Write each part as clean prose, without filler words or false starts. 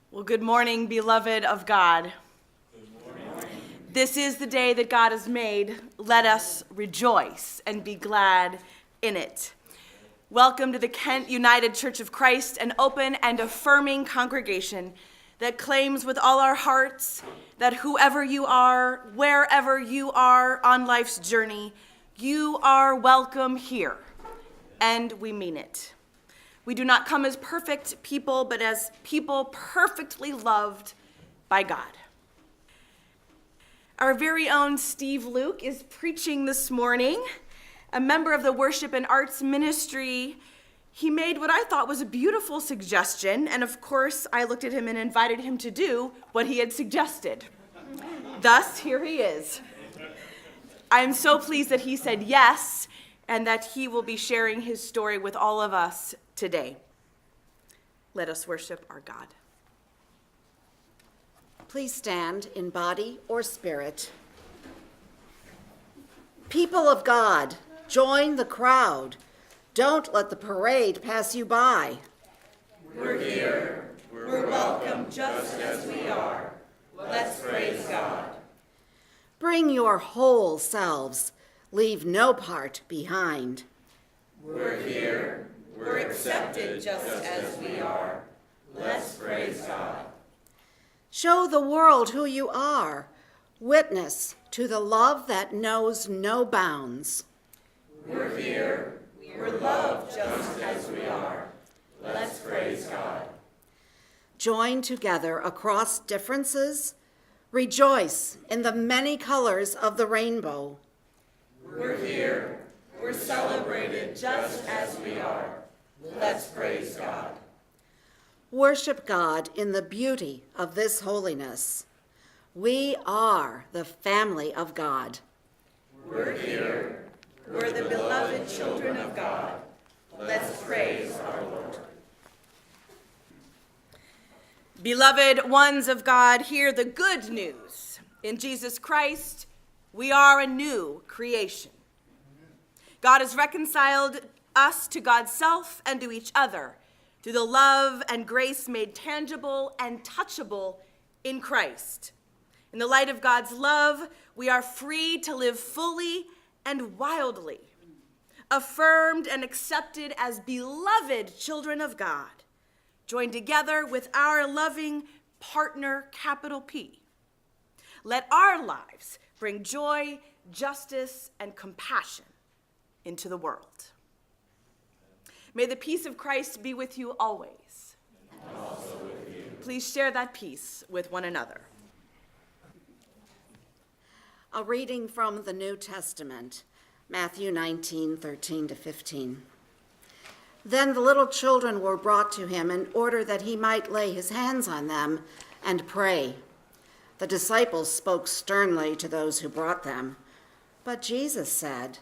Well, good morning, beloved of God. Good morning. This is the day that God has made. Let us rejoice and be glad in it. Welcome to the Kent United Church of Christ, an open and affirming congregation that claims with all our hearts that whoever you are, wherever you are on life's journey, you are welcome here, and we mean it. We do not come as perfect people, but as people perfectly loved by God. Our very own Steve Luke is preaching this morning. A member of the Worship and Arts Ministry, he made what I thought was a beautiful suggestion, and of course, I looked at him and invited him to do what he had suggested. Thus, here he is. I am so pleased that he said yes, and that he will be sharing his story with all of us today. Let us worship our God. Please stand in body or spirit. People of God, join the crowd. Don't let the parade pass you by. We're here. We're welcome just as we are. Let's praise God. Bring your whole selves. Leave no part behind. We're here. We're accepted just as we are. Let's praise God. Show the world who you are. Witness to the love that knows no bounds. We're here. We're loved just as we are. Let's praise God. Join together across differences. Rejoice in the many colors of the rainbow. We're here. We're celebrated just as we are. Let's praise God. Worship God in the beauty of this holiness. We are the family of God. We're here. We're the beloved children of God. Let's praise our Lord. Beloved ones of God, hear the good news. In Jesus Christ, we are a new creation. God has reconciled us to God's self and to each other through the love and grace made tangible and touchable in Christ. In the light of God's love, we are free to live fully and wildly, affirmed and accepted as beloved children of God, joined together with our loving partner, capital P. Let our lives bring joy, justice, and compassion into the world. May the peace of Christ be with you always. And also with you. Please share that peace with one another. A reading from the New Testament, Matthew 19:13-15. Then the little children were brought to him in order that he might lay his hands on them and pray. The disciples spoke sternly to those who brought them, but Jesus said,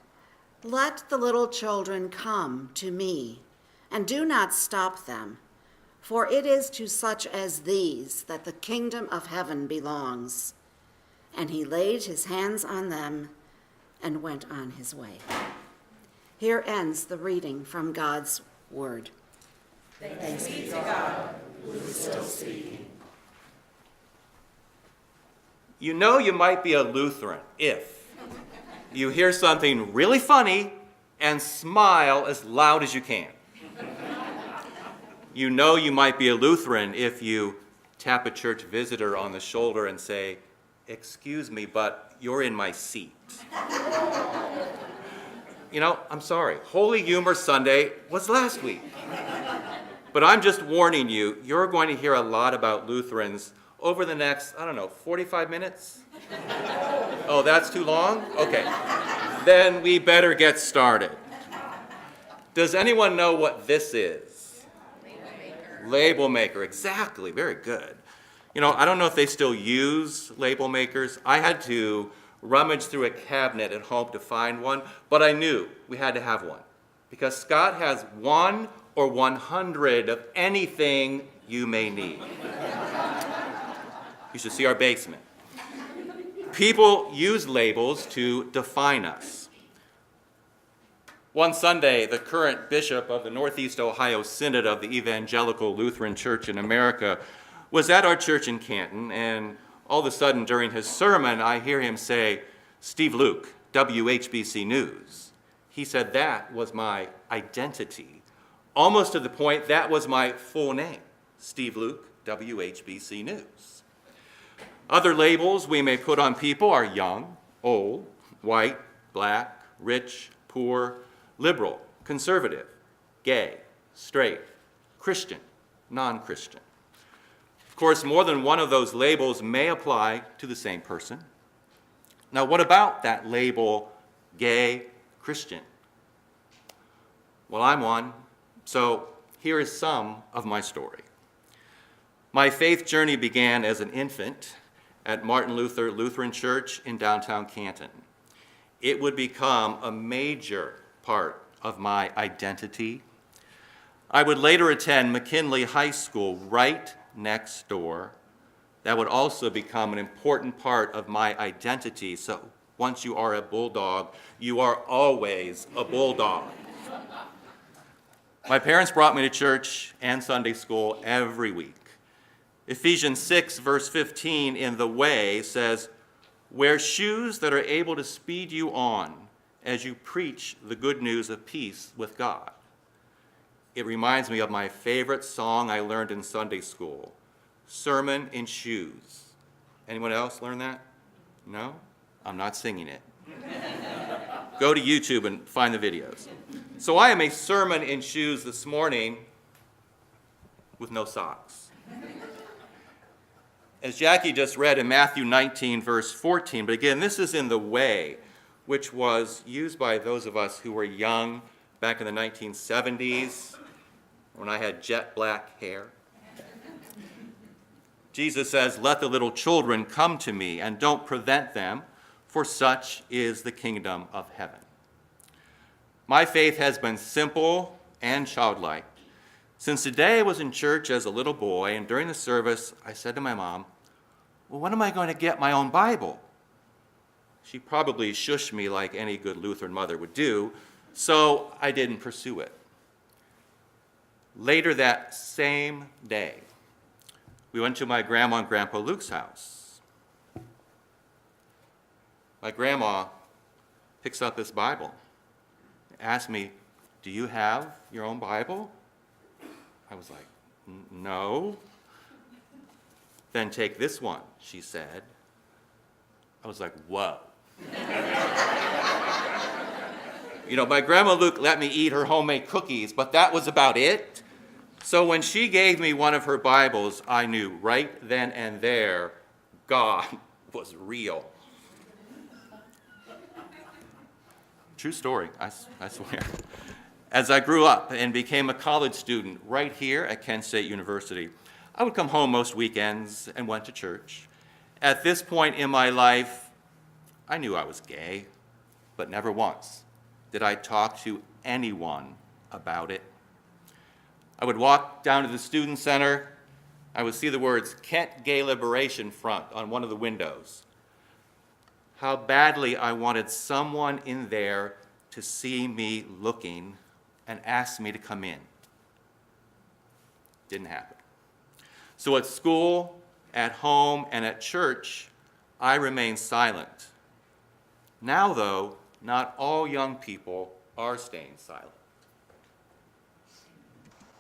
"Let the little children come to me, and do not stop them, for it is to such as these that the kingdom of heaven belongs." And he laid his hands on them and went on his way. Here ends the reading from God's word. Thanks be to God, who is still speaking. You know you might be a Lutheran if you hear something really funny and smile as loud as you can. You know you might be a Lutheran if you tap a church visitor on the shoulder and say, "Excuse me, but you're in my seat." You know, I'm sorry. Holy Humor Sunday was last week. But I'm just warning you, you're going to hear a lot about Lutherans over the next, 45 minutes? Oh, that's too long? Okay. Then we better get started. Does anyone know what this is? Label maker, exactly, very good. You know, I don't know if they still use label makers. I had to rummage through a cabinet at home to find one, but I knew we had to have one because Scott has 1 or 100 of anything you may need. You should see our basement. People use labels to define us. One Sunday, the current bishop of the Northeast Ohio Synod of the Evangelical Lutheran Church in America was at our church in Canton, and all of a sudden during his sermon, I hear him say, "Steve Luke, WHBC News." He said that was my identity, almost to the point that was my full name, Steve Luke, WHBC News. Other labels we may put on people are young, old, white, black, rich, poor, liberal, conservative, gay, straight, Christian, non-Christian. Of course, more than one of those labels may apply to the same person. Now, what about that label, gay Christian? Well, I'm one, so here is some of my story. My faith journey began as an infant at Martin Luther Lutheran Church in downtown Canton. It would become a major part of my identity. I would later attend McKinley High School right next door. That would also become an important part of my identity. So once you are a bulldog, you are always a bulldog. My parents brought me to church and Sunday school every week. Ephesians 6, verse 15 in the Way says, "Wear shoes that are able to speed you on as you preach the good news of peace with God." It reminds me of my favorite song I learned in Sunday school, "Sermon in Shoes." Anyone else learn that? No? I'm not singing it. Go to YouTube and find the videos. So I am a sermon in shoes this morning with no socks. As Jackie just read in Matthew 19, verse 14, but again, this is in the Way, which was used by those of us who were young back in the 1970s, when I had jet black hair. Jesus says, "Let the little children come to me, and don't prevent them, for such is the kingdom of heaven." My faith has been simple and childlike. Since the day I was in church as a little boy, and during the service, I said to my mom, "Well, when am I going to get my own Bible?" She probably shushed me like any good Lutheran mother would do, so I didn't pursue it. Later that same day, we went to my grandma and grandpa Luke's house. My grandma picks up this Bible, asked me, "Do you have your own Bible?" I was like, "No." "Then take this one," she said. I was like, whoa. My grandma Luke let me eat her homemade cookies, but that was about it. So when she gave me one of her Bibles, I knew right then and there God was real. True story, I swear. As I grew up and became a college student right here at Kent State University, I would come home most weekends and went to church. At this point in my life, I knew I was gay, but never once did I talk to anyone about it. I would walk down to the student center. I would see the words "Kent Gay Liberation Front" on one of the windows. How badly I wanted someone in there to see me looking and ask me to come in. Didn't happen. So at school, at home, and at church, I remained silent. Now, though, not all young people are staying silent.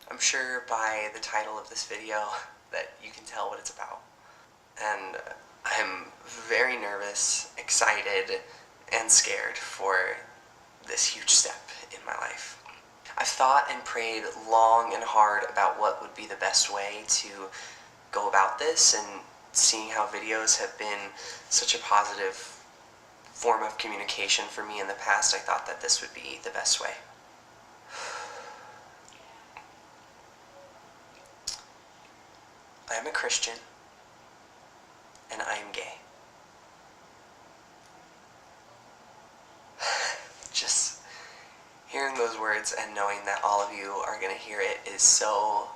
I'm sure by the title of this video that you can tell what it's about. And I'm very nervous, excited, and scared for this huge step in my life. I've thought and prayed long and hard about what would be the best way to go about this, and seeing how videos have been such a positive form of communication for me in the past, I thought that this would be the best way. I am a Christian, and I am gay. Just hearing those words and knowing that all of you are going to hear it is so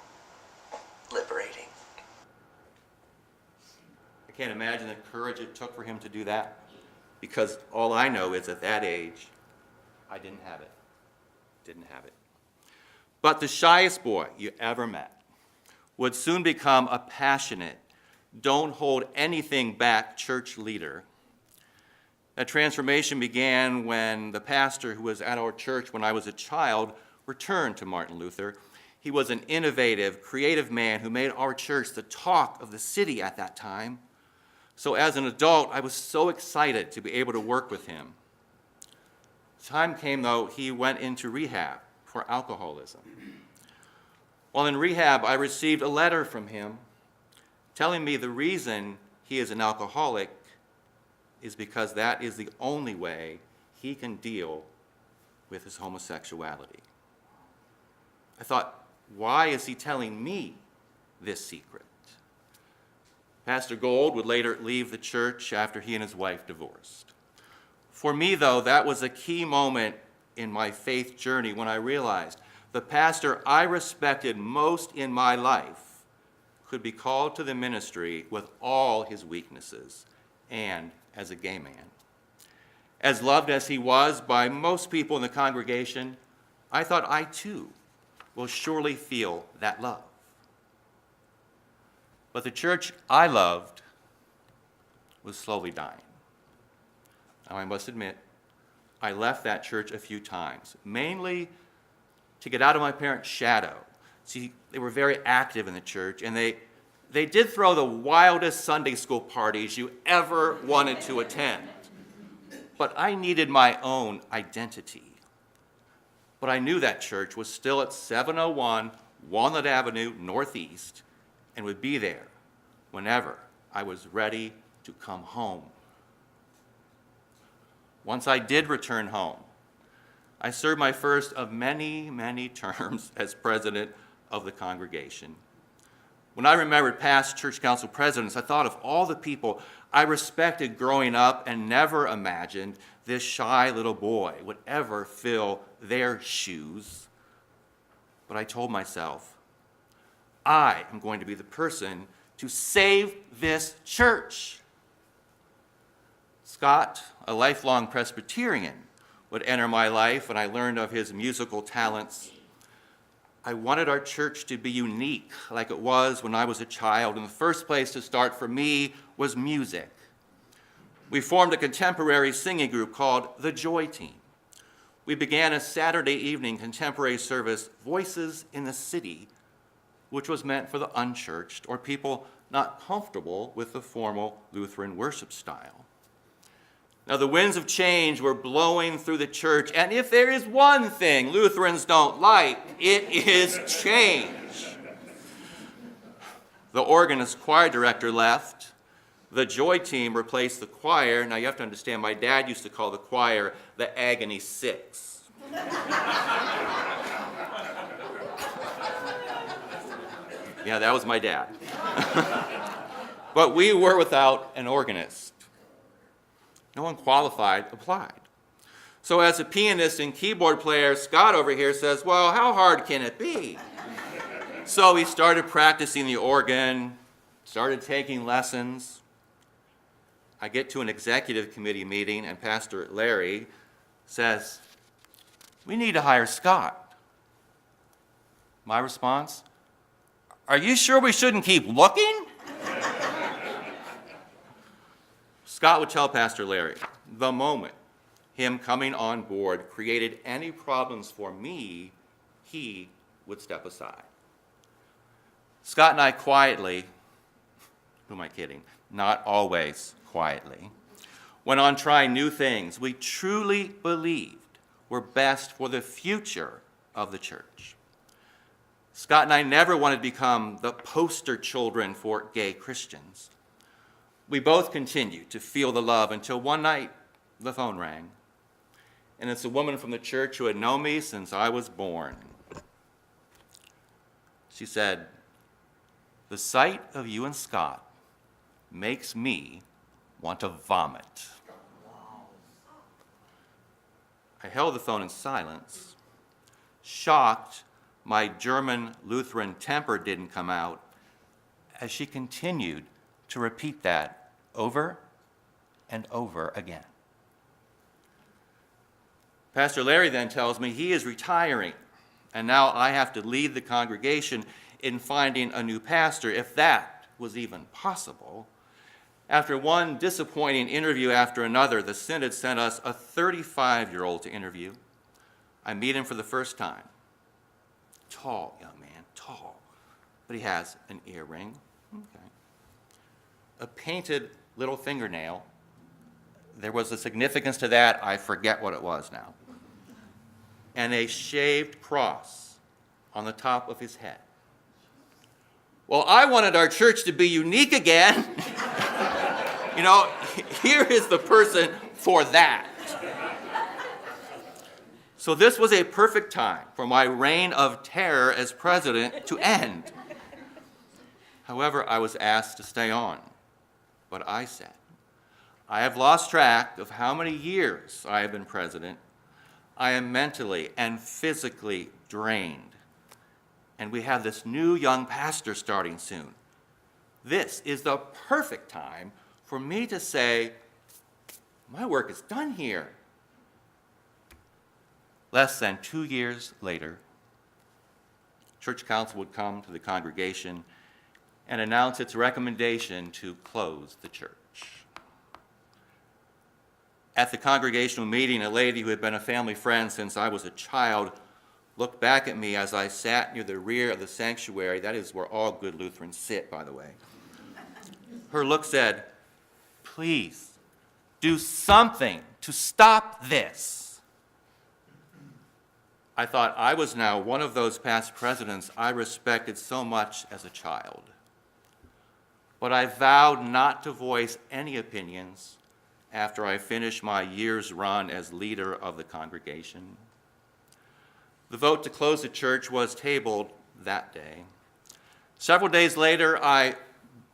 liberating. I can't imagine the courage it took for him to do that, because all I know is at that age, I didn't have it. Didn't have it. But the shyest boy you ever met would soon become a passionate, don't hold anything back church leader. That transformation began when the pastor who was at our church when I was a child returned to Martin Luther. He was an innovative, creative man who made our church the talk of the city at that time. So as an adult, I was so excited to be able to work with him. Time came, though, he went into rehab for alcoholism. While in rehab, I received a letter from him telling me the reason he is an alcoholic is because that is the only way he can deal with his homosexuality. I thought, why is he telling me this secret? Pastor Gold would later leave the church after he and his wife divorced. For me, though, that was a key moment in my faith journey when I realized the pastor I respected most in my life could be called to the ministry with all his weaknesses and as a gay man. As loved as he was by most people in the congregation, I thought I too will surely feel that love. But the church I loved was slowly dying. Now, I must admit, I left that church a few times, mainly to get out of my parents' shadow. See, they were very active in the church, and they did throw the wildest Sunday school parties you ever wanted to attend. But I needed my own identity. But I knew that church was still at 701 Walnut Avenue Northeast and would be there whenever I was ready to come home. Once I did return home, I served my first of many, many terms as president of the congregation. When I remembered past church council presidents, I thought of all the people I respected growing up and never imagined this shy little boy would ever fill their shoes. But I told myself, I am going to be the person to save this church. Scott, a lifelong Presbyterian, would enter my life, and I learned of his musical talents. I wanted our church to be unique like it was when I was a child, and the first place to start for me was music. We formed a contemporary singing group called the Joy Team. We began a Saturday evening contemporary service, Voices in the City, which was meant for the unchurched or people not comfortable with the formal Lutheran worship style. Now, the winds of change were blowing through the church, and if there is one thing Lutherans don't like, it is change. The organist choir director left. The Joy Team replaced the choir. Now, you have to understand, my dad used to call the choir the Agony Six. Yeah, that was my dad. But we were without an organist. No one qualified applied. So as a pianist and keyboard player, Scott over here says, well, how hard can it be? So he started practicing the organ, started taking lessons. I get to an executive committee meeting, and Pastor Larry says, we need to hire Scott. My response, are you sure we shouldn't keep looking? Scott would tell Pastor Larry, the moment him coming on board created any problems for me, he would step aside. Scott and I quietly, who am I kidding? Not always quietly, went on trying new things we truly believed were best for the future of the church. Scott and I never wanted to become the poster children for gay Christians. We both continued to feel the love until one night the phone rang. And it's a woman from the church who had known me since I was born. She said, the sight of you and Scott makes me want to vomit. I held the phone in silence. Shocked, my German Lutheran temper didn't come out as she continued to repeat that over and over again. Pastor Larry then tells me he is retiring, and now I have to lead the congregation in finding a new pastor, if that was even possible. After one disappointing interview after another, the synod sent us a 35-year-old to interview. I meet him for the first time. Tall young man, tall, but he has an earring, okay. A painted little fingernail. There was a significance to that, I forget what it was now. And a shaved cross on the top of his head. Well, I wanted our church to be unique again. You know, here is the person for that. So this was a perfect time for my reign of terror as president to end. However, I was asked to stay on. But I said, I have lost track of how many years I have been president. I am mentally and physically drained. And we have this new young pastor starting soon. This is the perfect time for me to say, my work is done here. Less than 2 years later, church council would come to the congregation and announce its recommendation to close the church. At the congregational meeting, a lady who had been a family friend since I was a child looked back at me as I sat near the rear of the sanctuary. That is where all good Lutherans sit, by the way. Her look said, "Please, do something to stop this." I thought I was now one of those past presidents I respected so much as a child. But I vowed not to voice any opinions after I finished my year's run as leader of the congregation. The vote to close the church was tabled that day. Several days later, I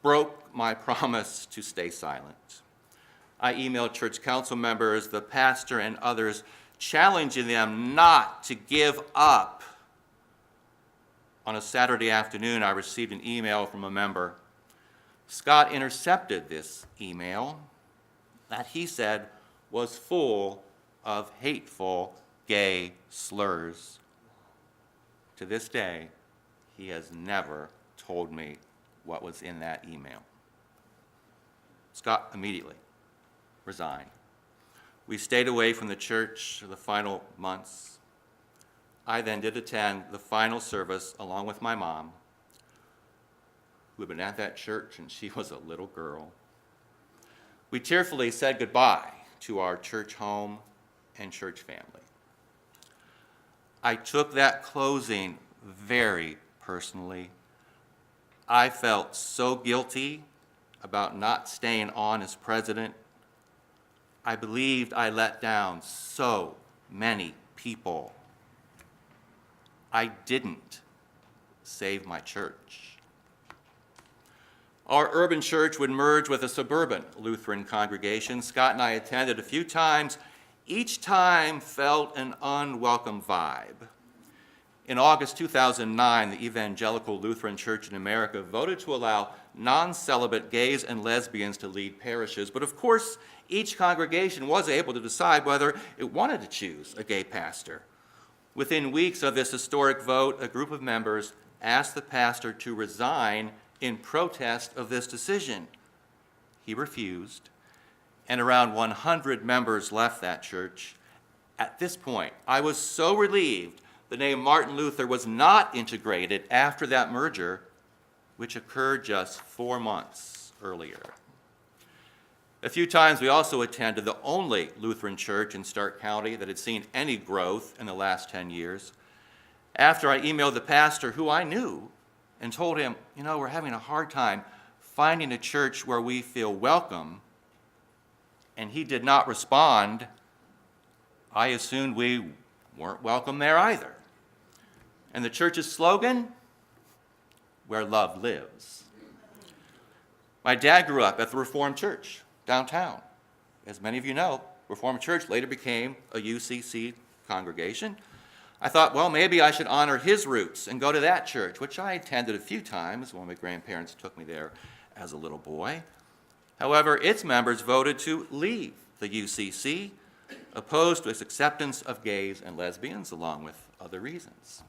broke my promise to stay silent. I emailed church council members, the pastor, and others, challenging them not to give up. On a Saturday afternoon, I received an email from a member. Scott intercepted this email that he said was full of hateful gay slurs. To this day, he has never told me what was in that email. Scott immediately resigned. We stayed away from the church for the final months. I then did attend the final service along with my mom, who had been at that church and she was a little girl. We tearfully said goodbye to our church home and church family. I took that closing very personally. I felt so guilty about not staying on as president. I believed I let down so many people. I didn't save my church. Our urban church would merge with a suburban Lutheran congregation. Scott and I attended a few times. Each time felt an unwelcome vibe. In August 2009, the Evangelical Lutheran Church in America voted to allow non-celibate gays and lesbians to lead parishes, but of course, each congregation was able to decide whether it wanted to choose a gay pastor. Within weeks of this historic vote, a group of members asked the pastor to resign in protest of this decision. He refused, and around 100 members left that church. At this point, I was so relieved the name Martin Luther was not integrated after that merger, which occurred just 4 months earlier. A few times we also attended the only Lutheran church in Stark County that had seen any growth in the last 10 years. After I emailed the pastor, who I knew, and told him, we're having a hard time finding a church where we feel welcome, and he did not respond, I assumed we weren't welcome there either. And the church's slogan, where love lives. My dad grew up at the Reformed Church downtown. As many of you know, Reformed Church later became a UCC congregation. I thought, well, maybe I should honor his roots and go to that church, which I attended a few times when my grandparents took me there as a little boy. However, its members voted to leave the UCC, opposed to its acceptance of gays and lesbians, along with other reasons.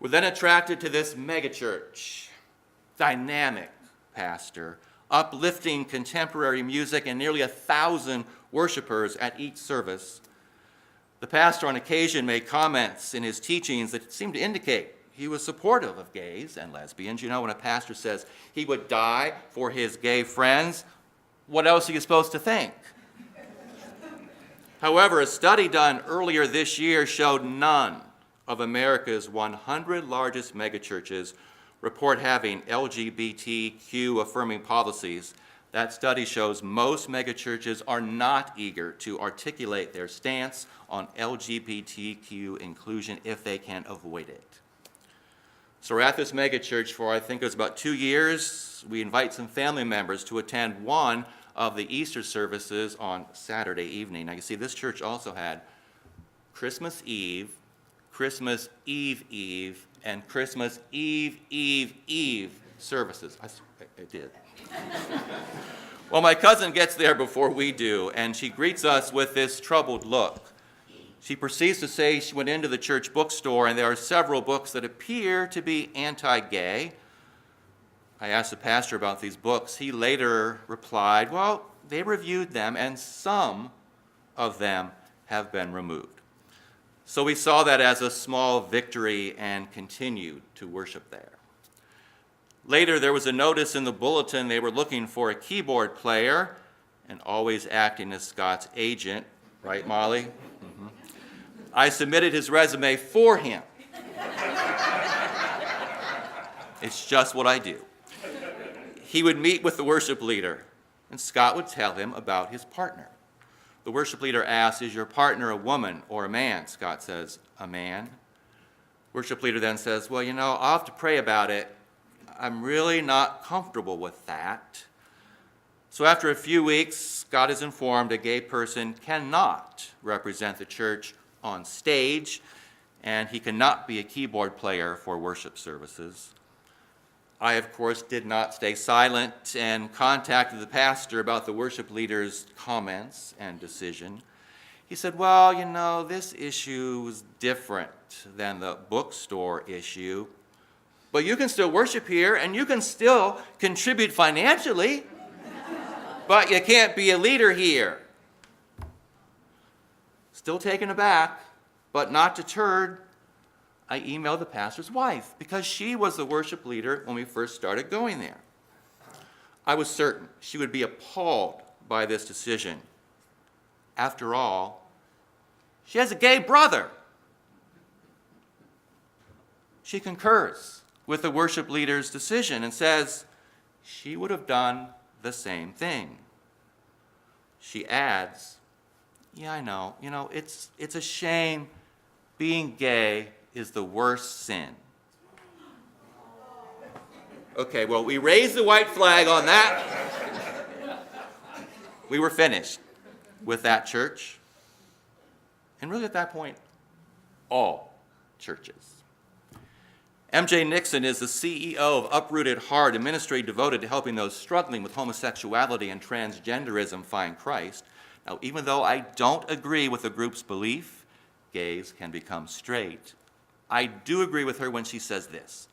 We're then attracted to this megachurch. Dynamic pastor, uplifting contemporary music, and nearly 1,000 worshipers at each service. The pastor on occasion made comments in his teachings that seemed to indicate he was supportive of gays and lesbians. You know, when a pastor says he would die for his gay friends, what else are you supposed to think? However, a study done earlier this year showed none of America's 100 largest megachurches report having LGBTQ affirming policies. That study shows most megachurches are not eager to articulate their stance on LGBTQ inclusion if they can avoid it. So we're at this megachurch for, I think it was about 2 years. We invite some family members to attend one of the Easter services on Saturday evening. Now you see, this church also had Christmas Eve, Christmas Eve Eve, and Christmas Eve Eve Eve services. I did. Well, my cousin gets there before we do, and she greets us with this troubled look. She proceeds to say she went into the church bookstore, and there are several books that appear to be anti-gay. I asked the pastor about these books. He later replied, well, they reviewed them, and some of them have been removed. So we saw that as a small victory and continued to worship there. Later, there was a notice in the bulletin they were looking for a keyboard player, and always acting as Scott's agent, right, Molly? Mm-hmm. I submitted his resume for him. It's just what I do. He would meet with the worship leader, and Scott would tell him about his partner. The worship leader asks, is your partner a woman or a man? Scott says, a man. Worship leader then says, well, I'll have to pray about it. I'm really not comfortable with that. So after a few weeks, Scott is informed a gay person cannot represent the church on stage, and he cannot be a keyboard player for worship services. I, of course, did not stay silent and contacted the pastor about the worship leader's comments and decision. He said, well, this issue is different than the bookstore issue, but you can still worship here and you can still contribute financially, but you can't be a leader here. Still taken aback, but not deterred, I emailed the pastor's wife because she was the worship leader when we first started going there. I was certain she would be appalled by this decision. After all, she has a gay brother. She concurs with the worship leader's decision and says she would have done the same thing. She adds, yeah, I know, it's a shame being gay is the worst sin. Okay, well, we raised the white flag on that. We were finished with that church. And really at that point, all churches. M.J. Nixon is the CEO of Uprooted Heart, a ministry devoted to helping those struggling with homosexuality and transgenderism find Christ. Now, even though I don't agree with the group's belief, gays can become straight, I do agree with her when she says this.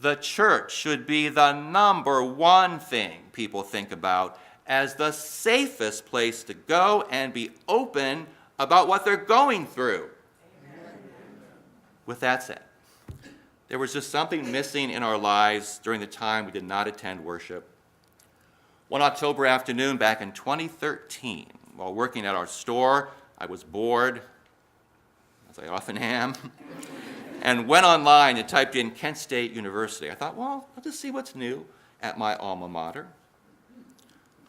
The church should be the number one thing people think about as the safest place to go and be open about what they're going through. Amen. With that said, there was just something missing in our lives during the time we did not attend worship. One October afternoon back in 2013, while working at our store, I was bored, as I often am, and went online and typed in Kent State University. I thought, well, I'll just see what's new at my alma mater.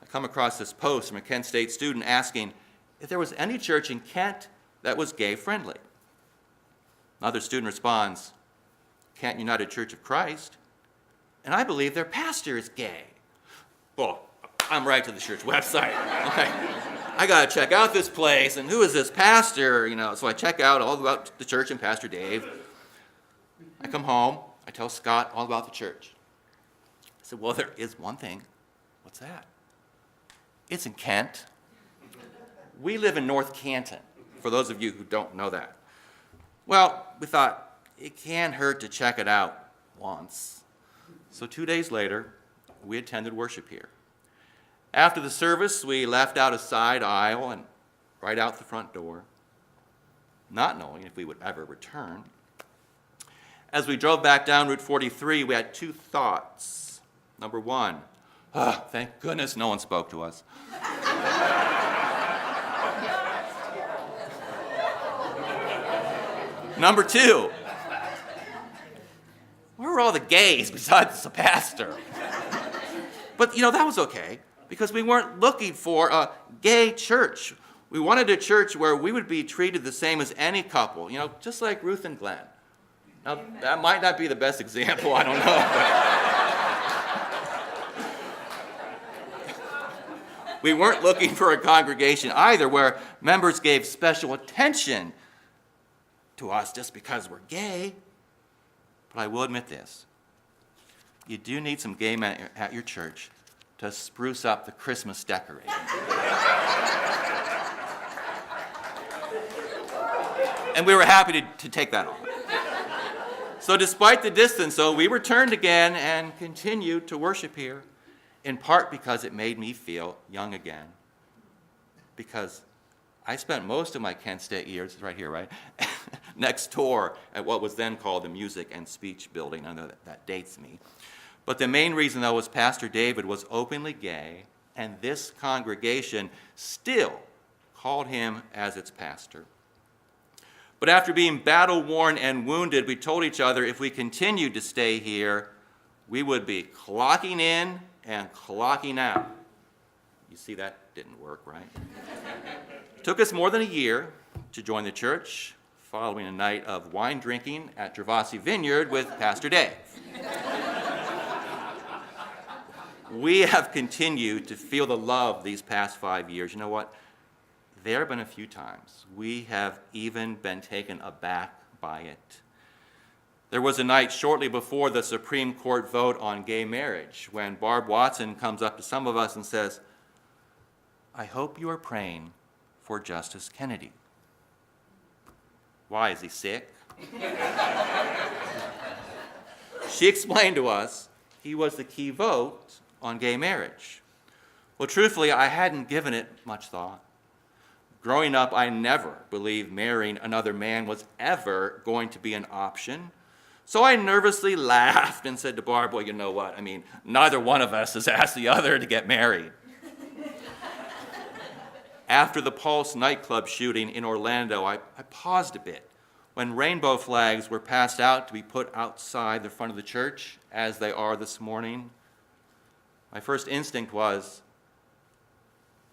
I come across this post from a Kent State student asking if there was any church in Kent that was gay-friendly. Another student responds, Kent United Church of Christ, and I believe their pastor is gay. Well, I'm right to the church website. Okay. I got to check out this place, and who is this pastor? So I check out all about the church and Pastor Dave. I come home, I tell Scott all about the church. I said, well, there is one thing. What's that? It's in Kent. We live in North Canton, for those of you who don't know that. Well, we thought, it can't hurt to check it out once. So 2 days later, we attended worship here. After the service, we left out a side aisle and right out the front door, not knowing if we would ever return. As we drove back down Route 43, we had two thoughts. Number one, thank goodness no one spoke to us. Number two, where were all the gays besides the pastor? But, that was okay, because we weren't looking for a gay church. We wanted a church where we would be treated the same as any couple, just like Ruth and Glenn. Now, that might not be the best example, I don't know. We weren't looking for a congregation either where members gave special attention to us just because we're gay. But I will admit this. You do need some gay men at your church to spruce up the Christmas decorating. And we were happy to take that on. So despite the distance, though, we returned again and continued to worship here, in part because it made me feel young again. Because I spent most of my Kent State years, right here, right, next door at what was then called the Music and Speech Building. I know that dates me. But the main reason, though, was Pastor David was openly gay, and this congregation still called him as its pastor. But after being battle-worn and wounded, we told each other if we continued to stay here, we would be clocking in and clocking out. You see, that didn't work, right? It took us more than a year to join the church, following a night of wine drinking at Gervasi Vineyard with Pastor Dave. We have continued to feel the love these past 5 years. You know what? There have been a few times we have even been taken aback by it. There was a night shortly before the Supreme Court vote on gay marriage when Barb Watson comes up to some of us and says, "I hope you are praying for Justice Kennedy." Why, is he sick? She explained to us he was the key vote on gay marriage. Well, truthfully, I hadn't given it much thought. Growing up, I never believed marrying another man was ever going to be an option. So I nervously laughed and said to Barb, "Well, you know what? Neither one of us has asked the other to get married." After the Pulse nightclub shooting in Orlando, I paused a bit when rainbow flags were passed out to be put outside the front of the church, as they are this morning. My first instinct was,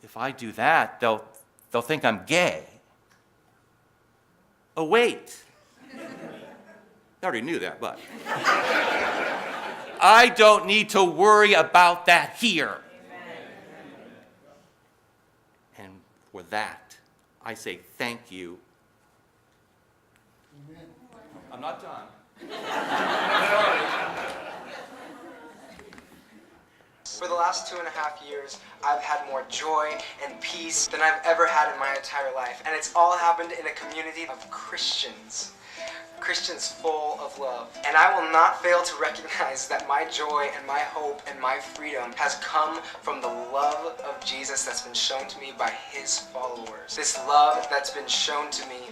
if I do that, they'll think I'm gay. Oh, wait. I already knew that, but I don't need to worry about that here. And for that, I say thank you. Amen. I'm not done. For the last 2.5 years, I've had more joy and peace than I've ever had in my entire life. And it's all happened in a community of Christians. Christians full of love. And I will not fail to recognize that my joy and my hope and my freedom has come from the love of Jesus that's been shown to me by his followers. This love that's been shown to me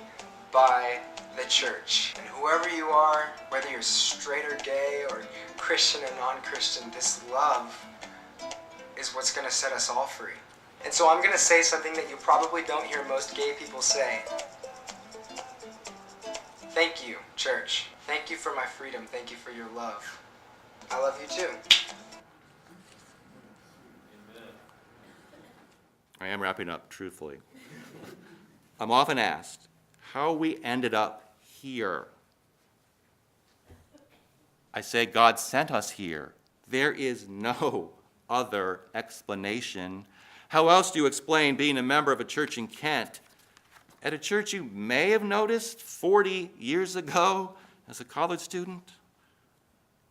by the church. And whoever you are, whether you're straight or gay or Christian or non-Christian, this love is what's going to set us all free. And so I'm going to say something that you probably don't hear most gay people say. Thank you, church. Thank you for my freedom. Thank you for your love. I love you too. I am wrapping up, truthfully. I'm often asked how we ended up here. I say God sent us here. There is no other explanation. How else do you explain being a member of a church in Kent, at a church you may have noticed 40 years ago as a college student?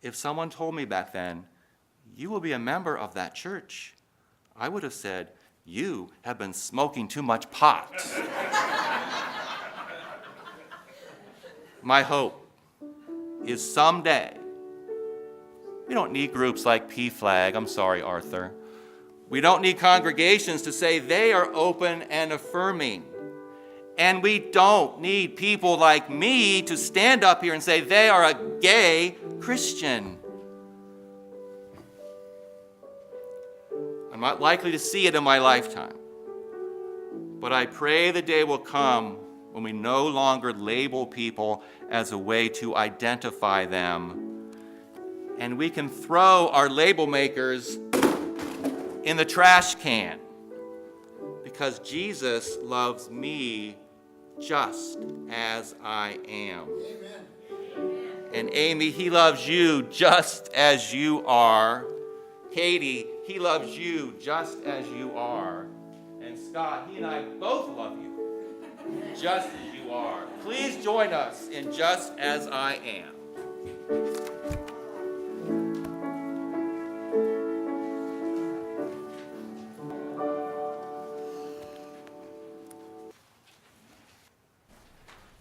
If someone told me back then, "You will be a member of that church," I would have said, "You have been smoking too much pot." My hope is someday. We don't need groups like PFLAG. I'm sorry, Arthur. We don't need congregations to say they are open and affirming. And we don't need people like me to stand up here and say they are a gay Christian. I'm not likely to see it in my lifetime. But I pray the day will come when we no longer label people as a way to identify them. And we can throw our label makers in the trash can. Because Jesus loves me just as I am. Amen. And Amy, he loves you just as you are. Katie, he loves you just as you are. And Scott, he and I both love you just as you are. Please join us in Just As I Am.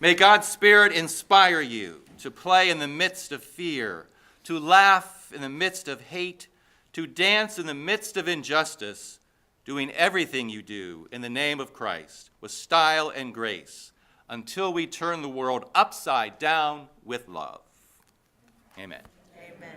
May God's Spirit inspire you to play in the midst of fear, to laugh in the midst of hate, to dance in the midst of injustice, doing everything you do in the name of Christ with style and grace until we turn the world upside down with love. Amen. Amen.